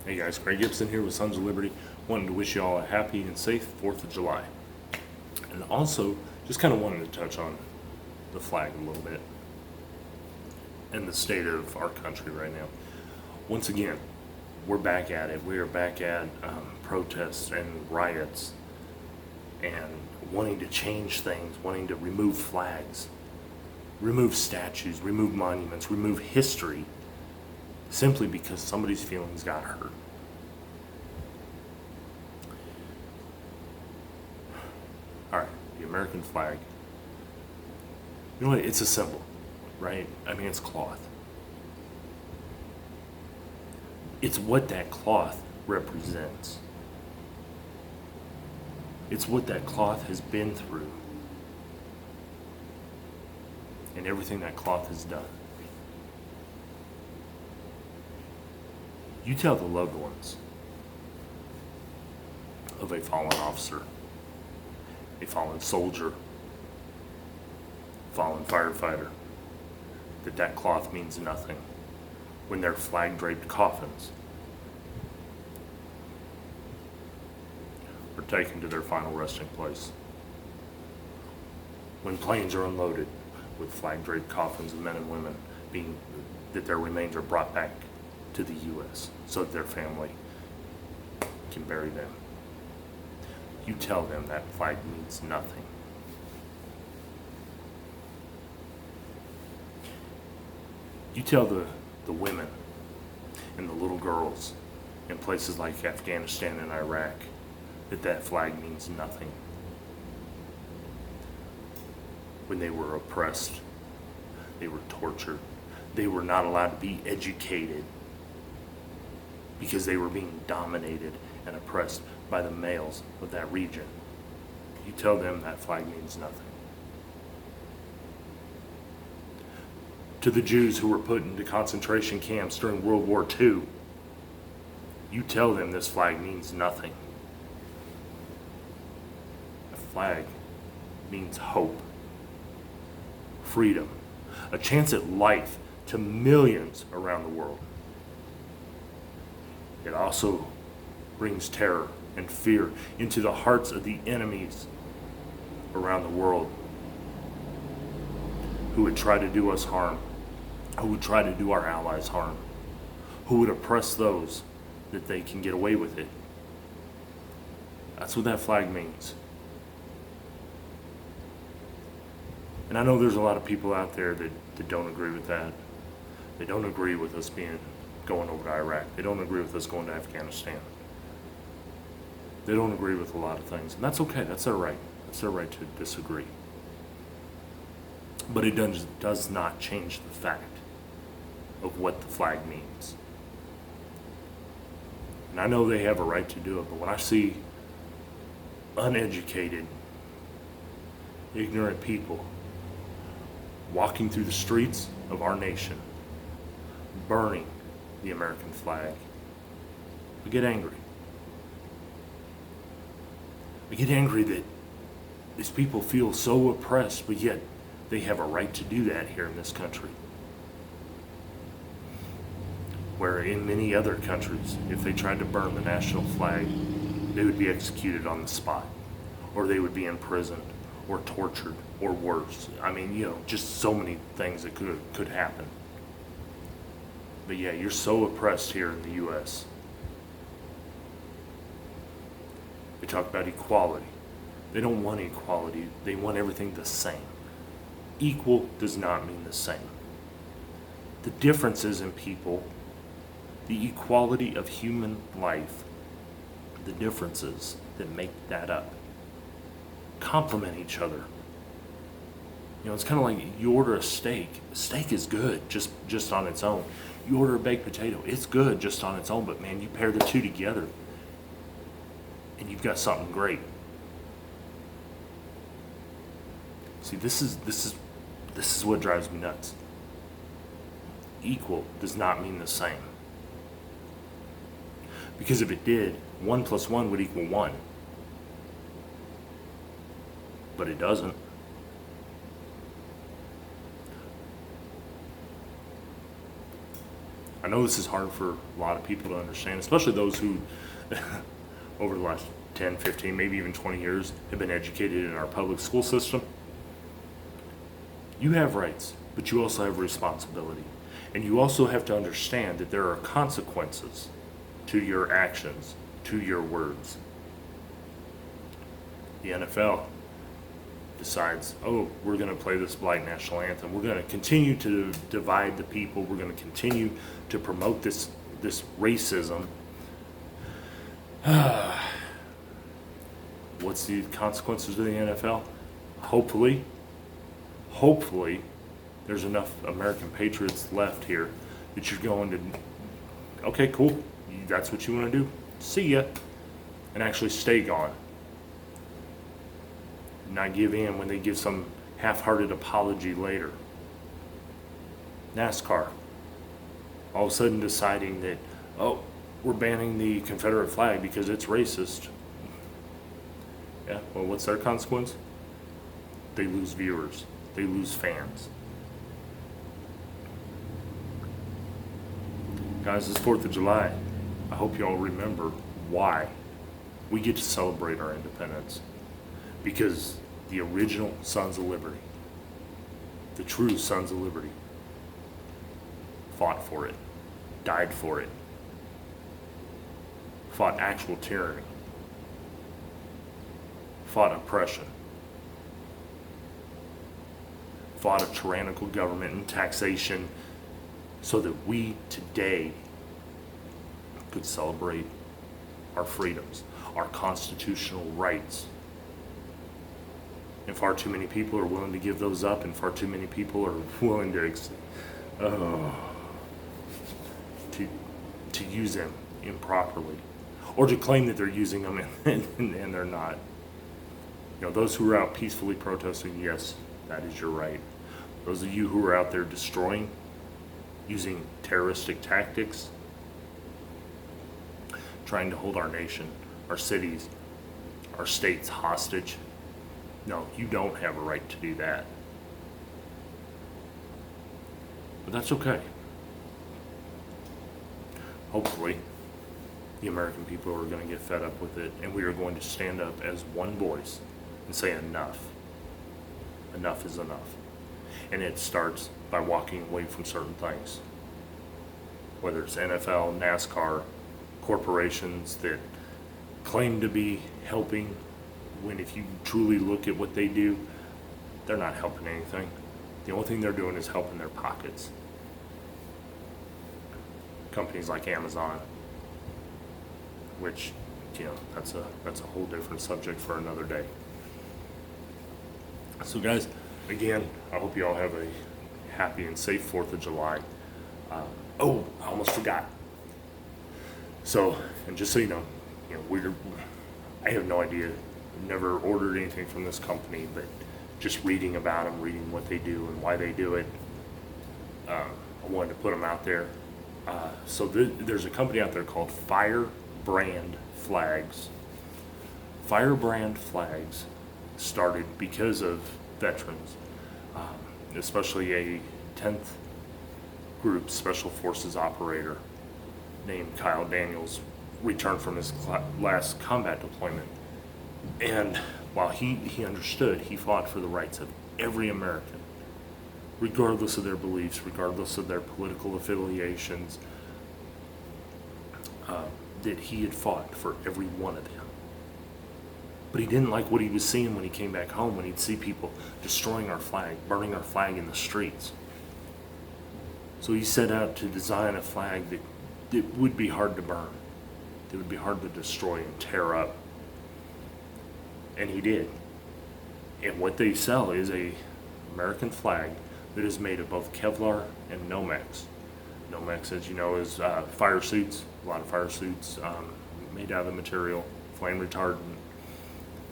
Hey guys, Craig Gibson here with Sons of Liberty. Wanted to wish you all a happy and safe 4th of July. And also, just kind of wanted to touch on the flag a little bit and the state of our country right now. Once again, we're back at it. We are back at protests and riots and wanting to change things, wanting to remove flags, remove statues, remove monuments, remove history, simply because somebody's feelings got hurt. All right, the American flag. You know what? It's a symbol, right? I mean, it's cloth. It's what that cloth represents. It's what that cloth has been through and everything that cloth has done. You tell the loved ones of a fallen officer, a fallen soldier, fallen firefighter, that cloth means nothing when they're flag-draped coffins are taken to their final resting place. When planes are unloaded with flag-draped coffins of men and women, that their remains are brought back to the U.S. so that their family can bury them. You tell them that flag means nothing. You tell the women and the little girls in places like Afghanistan and Iraq that flag means nothing. When they were oppressed, they were tortured, they were not allowed to be educated because they were being dominated and oppressed by the males of that region. You tell them that flag means nothing. To the Jews who were put into concentration camps during World War II, you tell them this flag means nothing. A flag means hope, freedom, a chance at life to millions around the world. It also brings terror and fear into the hearts of the enemies around the world who would try to do us harm, who would try to do our allies harm, who would oppress those that they can get away with it. That's what that flag means. And I know there's a lot of people out there that don't agree with that. They don't agree with us going over to Iraq. They don't agree with us going to Afghanistan. They don't agree with a lot of things. And that's okay. That's their right. That's their right to disagree. But it does not change the fact of what the flag means. And I know they have a right to do it, but when I see uneducated, ignorant people walking through the streets of our nation, burning the American flag, I get angry. I get angry that these people feel so oppressed, but yet they have a right to do that here in this country. Where in many other countries, if they tried to burn the national flag, they would be executed on the spot, or they would be imprisoned, or tortured, or worse. I mean, just so many things that could happen. But yeah, you're so oppressed here in the U.S. They talk about equality. They don't want equality. They want everything the same. Equal does not mean the same. The differences in people, the equality of human life, the differences that make that up, complement each other. It's kind of like you order a steak. A steak is good just on its own. You order a baked potato. It's good just on its own, but man, you pair the two together and you've got something great. See, this is what drives me nuts. Equal does not mean the same. Because if it did, 1 + 1 would equal 1. But it doesn't. I know this is hard for a lot of people to understand, especially those who, over the last 10, 15, maybe even 20 years, have been educated in our public school system. You have rights, but you also have responsibility. And you also have to understand that there are consequences to your actions, to your words. The NFL decides, oh, we're going to play this Black National Anthem. We're going to continue to divide the people. We're going to continue to promote this racism. What's the consequences of the NFL? Hopefully, there's enough American patriots left here that you're going to, okay, cool, that's what you want to do, see ya, and actually stay gone. Not give in when they give some half-hearted apology later. NASCAR, all of a sudden deciding that, oh, we're banning the Confederate flag because it's racist. Yeah, well, what's their consequence? They lose viewers. They lose fans. Guys, it's 4th of July. I hope you all remember why we get to celebrate our independence. Because the original Sons of Liberty, the true Sons of Liberty, fought for it, died for it, fought actual tyranny, fought oppression, fought a tyrannical government and taxation so that we today could celebrate our freedoms, our constitutional rights. And far too many people are willing to give those up, and far too many people are willing to use them improperly, or to claim that they're using them and they're not. You know, those who are out peacefully protesting, yes, that is your right. Those of you who are out there destroying, using terroristic tactics, trying to hold our nation, our cities, our states hostage, no, you don't have a right to do that. But that's okay. Hopefully, the American people are going to get fed up with it, and we are going to stand up as one voice and say enough. Enough is enough. And it starts by walking away from certain things. Whether it's NFL, NASCAR, corporations that claim to be helping, when if you truly look at what they do, they're not helping anything. The only thing they're doing is helping their pockets. Companies like Amazon, which, you know, that's a whole different subject for another day. So guys, again, I hope you all have a happy and safe 4th of July. Oh, I almost forgot. So, and just so you know, I have no idea. Never ordered anything from this company, but just reading about them, reading what they do and why they do it, I wanted to put them out there. So there's a company out there called Firebrand Flags. Firebrand Flags started because of veterans, especially a 10th Group Special Forces operator named Kyle Daniels returned from his last combat deployment. And while he understood, he fought for the rights of every American, regardless of their beliefs, regardless of their political affiliations, that he had fought for every one of them. But he didn't like what he was seeing when he came back home, when he'd see people destroying our flag, burning our flag in the streets. So he set out to design a flag that would be hard to burn, that would be hard to destroy and tear up. And he did. And what they sell is a American flag that is made of both Kevlar and Nomex. Nomex, as you know, is fire suits. A lot of fire suits made out of the material, flame retardant.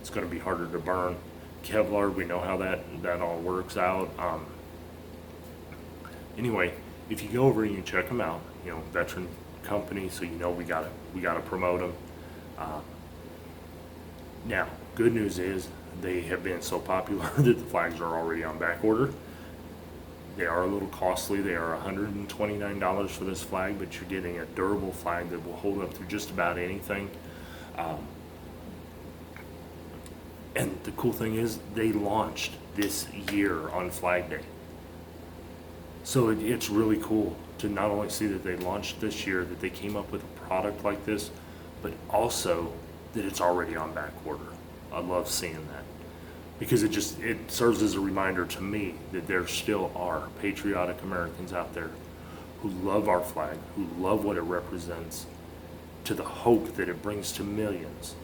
It's going to be harder to burn. Kevlar, we know how that all works out. Anyway, if you go over and you check them out, you know, veteran company, so you know we gotta promote them. Now, good news is they have been so popular that the flags are already on back order. They are a little costly. They are $129 for this flag, but you're getting a durable flag that will hold up through just about anything. And the cool thing is they launched this year on Flag Day. So it's really cool to not only see that they launched this year, that they came up with a product like this, but also that it's already on back order. I love seeing that, because it serves as a reminder to me that there still are patriotic Americans out there who love our flag, who love what it represents, to the hope that it brings to millions.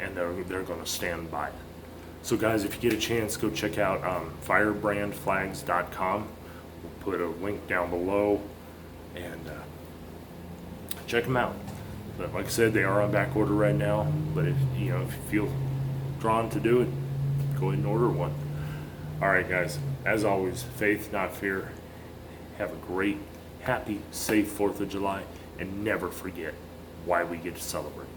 And they're going to stand by it. So guys, if you get a chance, go check out firebrandflags.com. We'll put a link down below, and check them out. But like I said, they are on back order right now. But if you feel drawn to do it, go ahead and order one. All right, guys. As always, faith, not fear. Have a great, happy, safe 4th of July, and never forget why we get to celebrate.